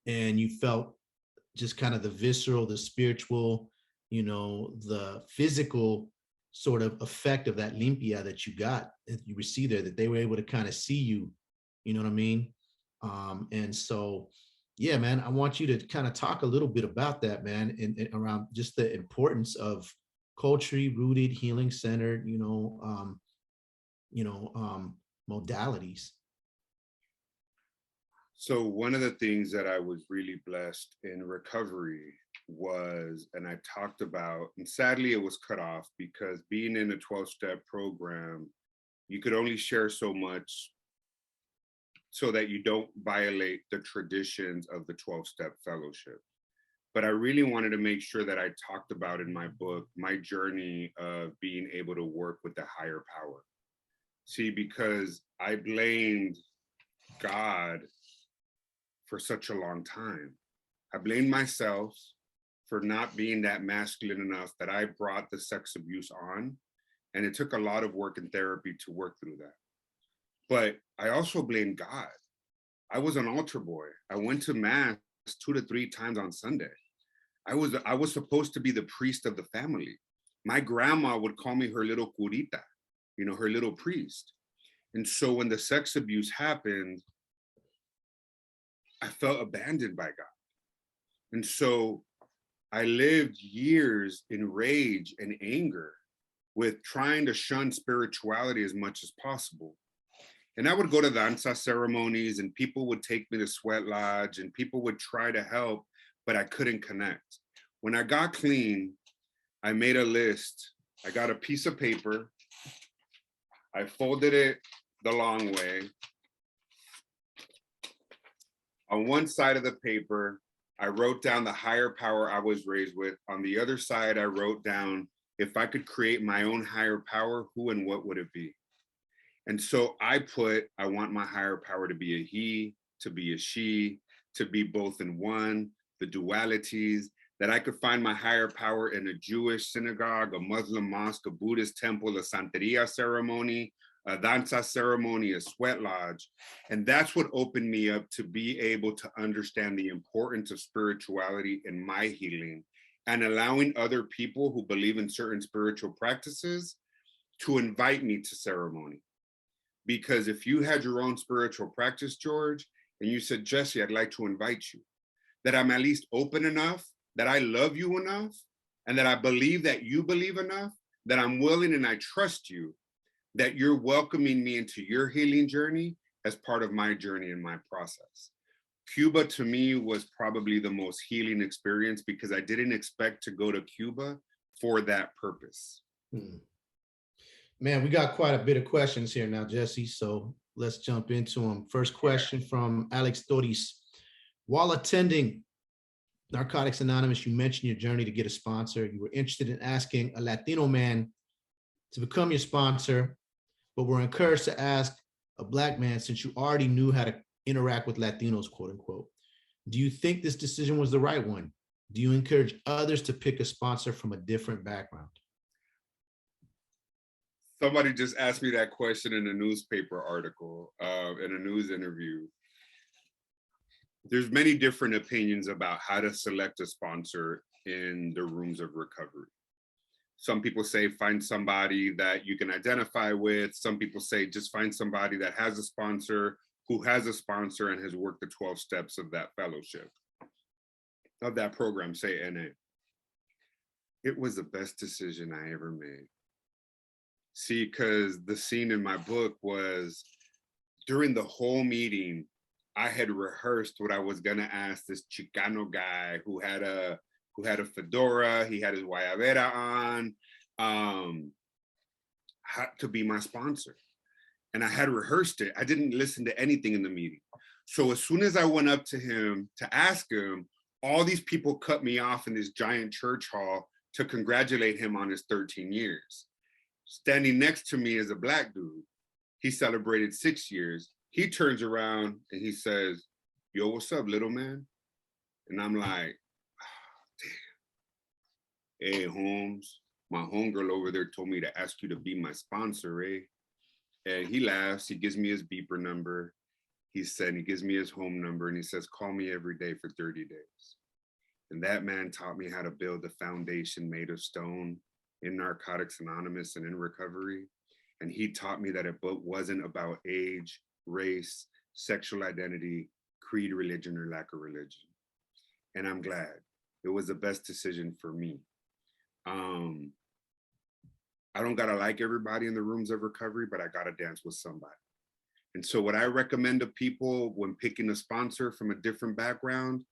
and you felt just kind of the visceral, the spiritual, the physical sort of effect of that limpia that you got, that you received there, that they were able to kind of see you, you know what I mean? And so, yeah, man, I want you to kind of talk a little bit about that, man, and around just the importance of culturally rooted, healing centered, modalities. So one of the things that I was really blessed in recovery was, and I talked about, and sadly it was cut off because being in a 12-step program, you could only share so much so that you don't violate the traditions of the 12-step fellowship. But I really wanted to make sure that I talked about in my book, my journey of being able to work with the higher power. See, because I blamed God for such a long time. I blamed myself for not being that masculine enough, that I brought the sex abuse on. And it took a lot of work and therapy to work through that. But I also blamed God. I was an altar boy. I went to mass 2 to 3 times on Sunday. I was supposed to be the priest of the family. My grandma would call me her little curita, her little priest. And so when the sex abuse happened, I felt abandoned by God. And so I lived years in rage and anger with trying to shun spirituality as much as possible. And I would go to danza ceremonies and people would take me to sweat lodge and people would try to help, but I couldn't connect. When I got clean, I made a list. I got a piece of paper. I folded it the long way. On one side of the paper, I wrote down the higher power I was raised with. On the other side, I wrote down, if I could create my own higher power, who and what would it be? And so I want my higher power to be a he, to be a she, to be both in one, the dualities, that I could find my higher power in a Jewish synagogue, a Muslim mosque, a Buddhist temple, a Santeria ceremony, a danza ceremony, a sweat lodge. And that's what opened me up to be able to understand the importance of spirituality in my healing and allowing other people who believe in certain spiritual practices to invite me to ceremony. Because if you had your own spiritual practice, George, and you said, Jesse, I'd like to invite you, that I'm at least open enough, that I love you enough, and that I believe that you believe enough, that I'm willing and I trust you, that you're welcoming me into your healing journey as part of my journey and my process. Cuba to me was probably the most healing experience because I didn't expect to go to Cuba for that purpose. Man, we got quite a bit of questions here now, Jesse. So let's jump into them. First question from Alex Doris. While attending Narcotics Anonymous, you mentioned your journey to get a sponsor. You were interested in asking a Latino man to become your sponsor, but were encouraged to ask a Black man since you already knew how to interact with Latinos, quote unquote. Do you think this decision was the right one? Do you encourage others to pick a sponsor from a different background? Somebody just asked me that question in a newspaper article, in a news interview. There's many different opinions about how to select a sponsor in the rooms of recovery. Some people say find somebody that you can identify with. Some people say just find somebody that has a sponsor, who has a sponsor and has worked the 12 steps of that fellowship, of that program, say NA. It was the best decision I ever made. See, because the scene in my book was during the whole meeting, I had rehearsed what I was gonna ask this Chicano guy who had a fedora, he had his guayabera on, to be my sponsor. and I had rehearsed it. I didn't listen to anything in the meeting. So as soon as I went up to him to ask him, all these people cut me off in this giant church hall to congratulate him on his 13 years. Standing next to me is a Black dude. He celebrated 6 years. He turns around and he says, "Yo, what's up, little man?" And I'm like, oh, damn. "Hey, Holmes, my homegirl over there told me to ask you to be my sponsor, eh?" And he laughs. He gives me his beeper number. He gives me his home number, and he says, "Call me every day for 30 days. And that man taught me how to build a foundation made of stone in Narcotics Anonymous and in recovery. And he taught me that it wasn't about age, race, sexual identity, creed, religion, or lack of religion. And I'm glad. It was the best decision for me. I don't gotta like everybody in the rooms of recovery, but I gotta dance with somebody. And so what I recommend to people when picking a sponsor from a different background,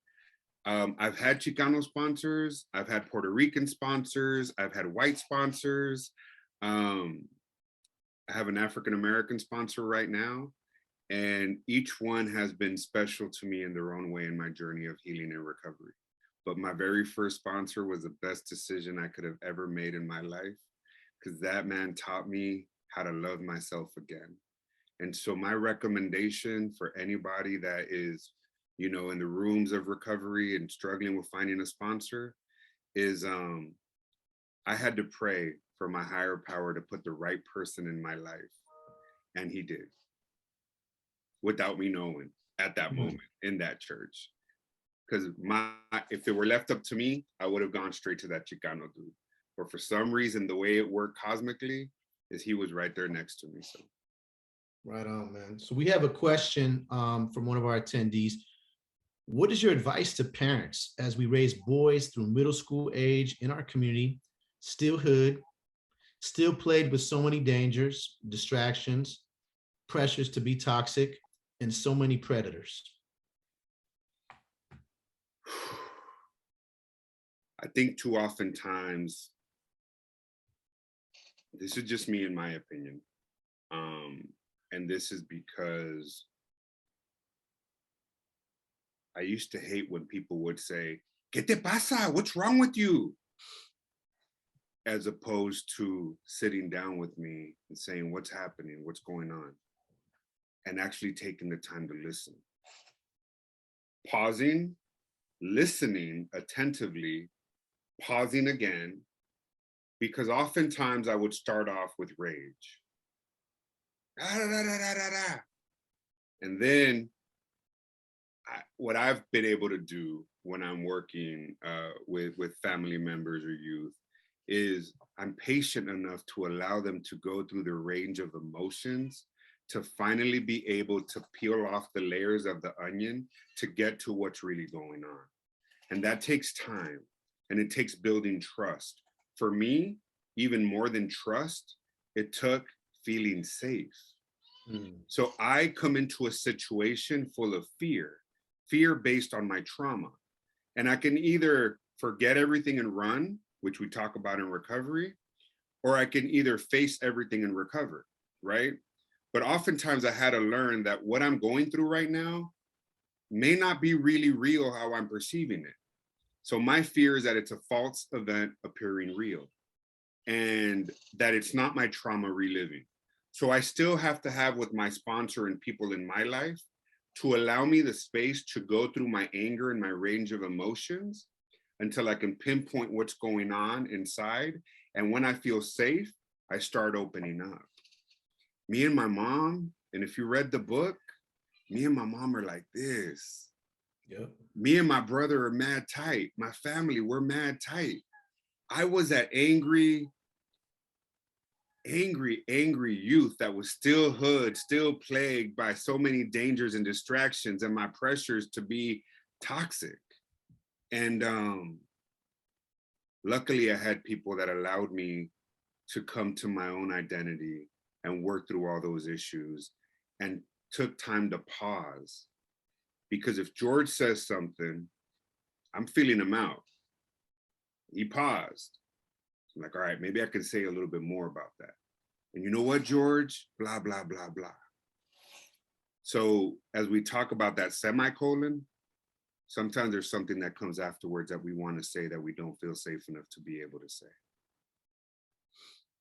I've had Chicano sponsors, I've had Puerto Rican sponsors, I've had white sponsors. I have an African-American sponsor right now, and each one has been special to me in their own way in my journey of healing and recovery. But my very first sponsor was the best decision I could have ever made in my life, because that man taught me how to love myself again. And so my recommendation for anybody that is, in the rooms of recovery and struggling with finding a sponsor is I had to pray for my higher power to put the right person in my life. And he did, without me knowing at that moment in that church. Because if it were left up to me, I would have gone straight to that Chicano dude. But for some reason, the way it worked cosmically is he was right there next to me. So. Right on, man. So we have a question from one of our attendees. What is your advice to parents as we raise boys through middle school age in our community, still hood, still plagued with so many dangers, distractions, pressures to be toxic, and so many predators? I think too often times, this is just me in my opinion, and this is because I used to hate when people would say, "¿Qué te pasa? What's wrong with you?" As opposed to sitting down with me and saying, "What's happening? What's going on?" And actually taking the time to listen. Pausing, listening attentively, pausing again, because oftentimes I would start off with rage. And then what I've been able to do when I'm working with family members or youth is I'm patient enough to allow them to go through the range of emotions to finally be able to peel off the layers of the onion to get to what's really going on. And that takes time, and it takes building trust. For me, even more than trust, it took feeling safe. So I come into a situation full of fear based on my trauma. And I can either forget everything and run, which we talk about in recovery, or I can either face everything and recover, right? But oftentimes I had to learn that what I'm going through right now may not be really real how I'm perceiving it. So my fear is that it's a false event appearing real, and that it's not my trauma reliving. So I still have to have with my sponsor and people in my life to allow me the space to go through my anger and my range of emotions until I can pinpoint what's going on inside. And when I feel safe, I start opening up. Me and my mom, and if you read the book, me and my mom are like this. Yep. Me and my brother are mad tight. My family, we're mad tight. I was that angry youth that was still hood, still plagued by so many dangers and distractions and my pressures to be toxic. And luckily I had people that allowed me to come to my own identity and work through all those issues, and took time to pause. Because if George says something, I'm feeling him out. He paused. I'm like, all right, maybe I can say a little bit more about that. And you know what, George? Blah, blah, blah, blah. So as we talk about that semicolon, sometimes there's something that comes afterwards that we want to say that we don't feel safe enough to be able to say.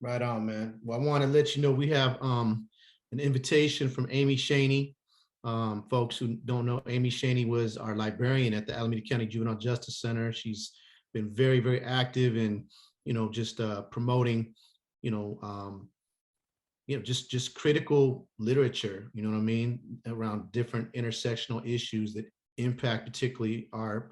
Right on, man. Well, I want to let you know we have an invitation from Amy Shaney. Folks who don't know, Amy Shaney was our librarian at the Alameda County Juvenile Justice Center. She's been very, very active in, just promoting, you know, just critical literature, you know what I mean, around different intersectional issues that impact particularly our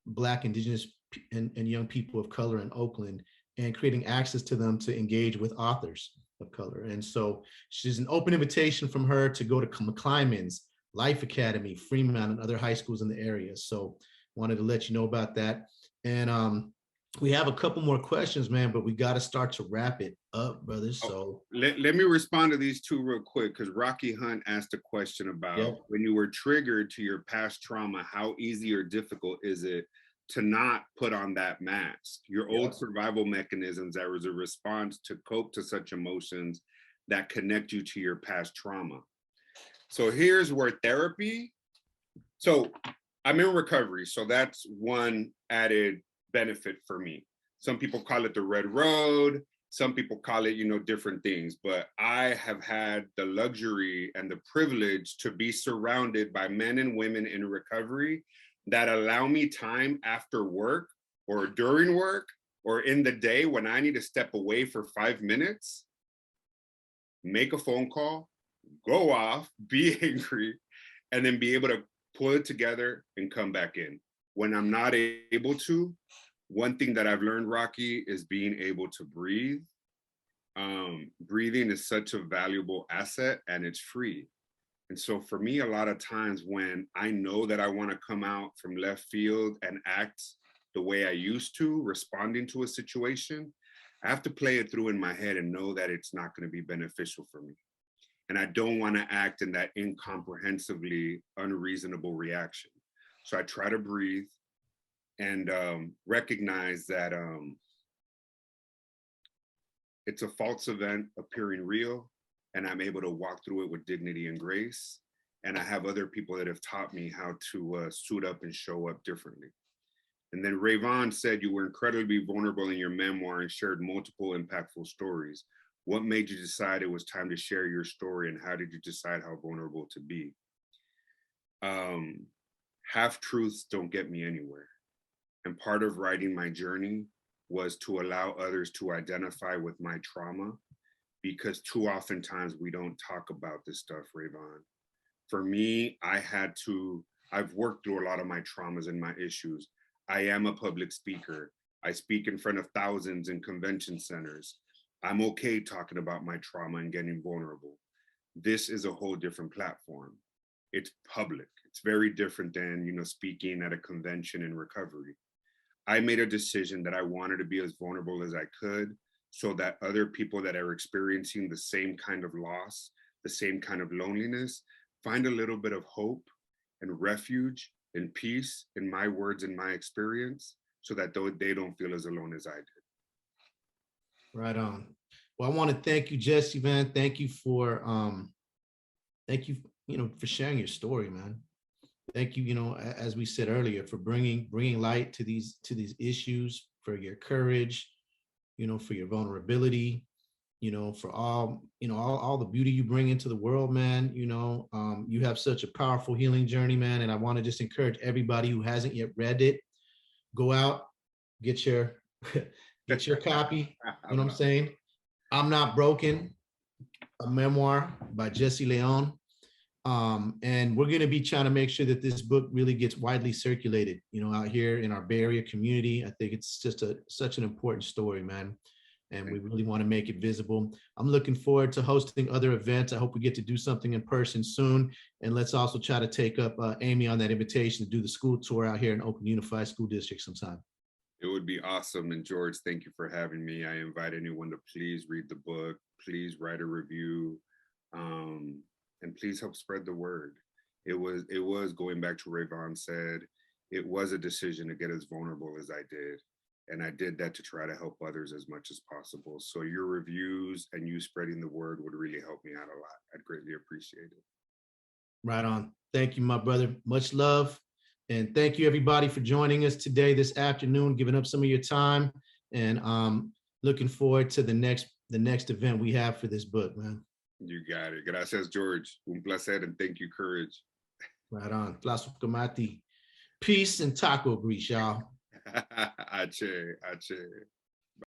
Black, Indigenous, and young people of color in Oakland, and creating access to them to engage with authors of color. And so she's an open invitation from her to go to McClymonds, Life Academy, Fremont, and other high schools in the area. So wanted to let you know about that. And we have a couple more questions, man, but we got to start to wrap it up, brothers. So let me respond to these two real quick, because Rocky Hunt asked a question about when you were triggered to your past trauma, how easy or difficult is it to not put on that mask, your old survival mechanisms that was a response to cope to such emotions that connect you to your past trauma. So here's where therapy, so I'm in recovery, so that's one added benefit for me. Some people call it the red road, some people call it, different things, but I have had the luxury and the privilege to be surrounded by men and women in recovery that allow me time after work or during work or in the day when I need to step away for 5 minutes, make a phone call, go off, be angry, and then be able to pull it together and come back in. When I'm not able to, one thing that I've learned, Rocky, is being able to breathe. Breathing is such a valuable asset and it's free. And so for me, a lot of times when I know that I want to come out from left field and act the way I used to, responding to a situation, I have to play it through in my head and know that it's not going to be beneficial for me. And I don't want to act in that incomprehensibly unreasonable reaction. So I try to breathe and recognize that it's a false event appearing real, and I'm able to walk through it with dignity and grace. And I have other people that have taught me how to suit up and show up differently. And then Rayvon said you were incredibly vulnerable in your memoir and shared multiple impactful stories. What made you decide it was time to share your story, and how did you decide how vulnerable to be? Half truths don't get me anywhere. And part of writing my journey was to allow others to identify with my trauma, because too oftentimes we don't talk about this stuff, Rayvon. For me, I've worked through a lot of my traumas and my issues. I am a public speaker. I speak in front of thousands in convention centers. I'm okay talking about my trauma and getting vulnerable. This is a whole different platform. It's public. It's very different than, speaking at a convention in recovery. I made a decision that I wanted to be as vulnerable as I could, so that other people that are experiencing the same kind of loss, the same kind of loneliness, find a little bit of hope and refuge and peace in my words and my experience, so that they don't feel as alone as I did. Right on. Well, I want to thank you, Jesse, man. Thank you for for sharing your story, man. Thank you, as we said earlier, for bringing light to these issues, for your courage, for your vulnerability, for all the beauty you bring into the world, man. You have such a powerful healing journey, man. And I want to just encourage everybody who hasn't yet read it, go out, get your copy. You know what I'm saying? I'm Not Broken, a memoir by Jesse Leon. And we're going to be trying to make sure that this book really gets widely circulated, out here in our Bay Area community. I think it's just such an important story, man. And we really want to make it visible. I'm looking forward to hosting other events. I hope we get to do something in person soon. And let's also try to take up Amy on that invitation to do the school tour out here in Oakland Unified School District sometime. It would be awesome. And George, thank you for having me. I invite anyone to please read the book, please write a review, and please help spread the word. It was going back to Rayvon said, it was a decision to get as vulnerable as I did. And I did that to try to help others as much as possible. So your reviews and you spreading the word would really help me out a lot. I'd greatly appreciate it. Right on. Thank you, my brother. Much love. And thank you, everybody, for joining us today, this afternoon, giving up some of your time. And looking forward to the next event we have for this book, man. You got it. Gracias, George. Un placer, and thank you, CURYJ. Right on. Placer Kamati. Peace and taco grease, y'all. Ache, ache.